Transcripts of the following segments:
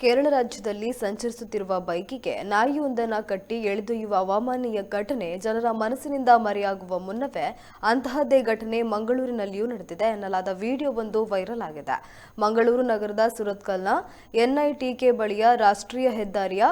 ಕೇರಳ ರಾಜ್ಯದಲ್ಲಿ ಸಂಚರಿಸುತ್ತಿರುವ ಬೈಕಿಗೆ ನಾಯಿಯೊಂದನ್ನು ಕಟ್ಟಿ ಎಳೆದೊಯ್ಯುವ ಅವಾಮಾನೀಯ ಘಟನೆ ಜನರ ಮನಸ್ಸಿನಿಂದ ಮರೆಯಾಗುವ ಮುನ್ನವೇ ಅಂತಹದ್ದೇ ಘಟನೆ ಮಂಗಳೂರಿನಲ್ಲಿಯೂ ನಡೆದಿದೆ ಎನ್ನಲಾದ ವಿಡಿಯೋವೊಂದು ವೈರಲ್ ಆಗಿದೆ. ಮಂಗಳೂರು ನಗರದ ಸುರತ್ಕಲ್ನ ಎನ್ಐಟಿಕೆ ಬಳಿಯ ರಾಷ್ಟ್ರೀಯ ಹೆದ್ದಾರಿಯ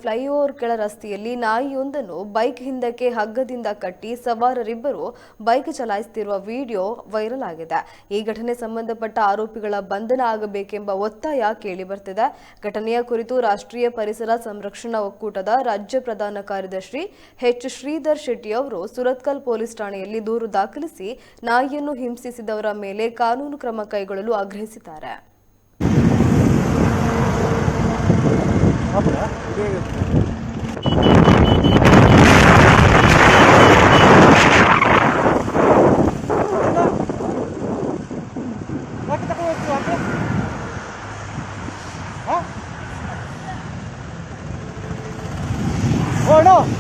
ಫ್ಲೈಓವರ್ ಕೆಳ ರಸ್ತೆಯಲ್ಲಿ ನಾಯಿಯೊಂದನ್ನು ಬೈಕ್ ಹಿಂದಕ್ಕೆ ಹಗ್ಗದಿಂದ ಕಟ್ಟಿ ಸವಾರರಿಬ್ಬರು ಬೈಕ್ ಚಲಾಯಿಸುತ್ತಿರುವ ವಿಡಿಯೋ ವೈರಲ್ ಆಗಿದೆ. ಈ ಘಟನೆ ಸಂಬಂಧಪಟ್ಟ ಆರೋಪಿಗಳ ಬಂಧನ ಆಗಬೇಕೆಂಬ ಒತ್ತಾಯ ಕೇಳಿಬರ್ತಿದೆ. ಘಟನೆಯ ಕುರಿತು ರಾಷ್ಟ್ರೀಯ ಪರಿಸರ ಸಂರಕ್ಷಣಾ ಒಕ್ಕೂಟದ ರಾಜ್ಯ ಪ್ರಧಾನ ಕಾರ್ಯದರ್ಶಿ ಎಚ್ ಶ್ರೀಧರ್ ಶೆಟ್ಟಿ ಅವರು ಸುರತ್ಕಲ್ ಪೊಲೀಸ್ ಠಾಣೆಯಲ್ಲಿ ದೂರು ದಾಖಲಿಸಿ ನಾಯಿಯನ್ನು ಹಿಂಸಿಸಿದವರ ಮೇಲೆ ಕಾನೂನು ಕ್ರಮ ಕೈಗೊಳ್ಳಲು ಆಗ್ರಹಿಸಿದ್ದಾರೆ. Oh no!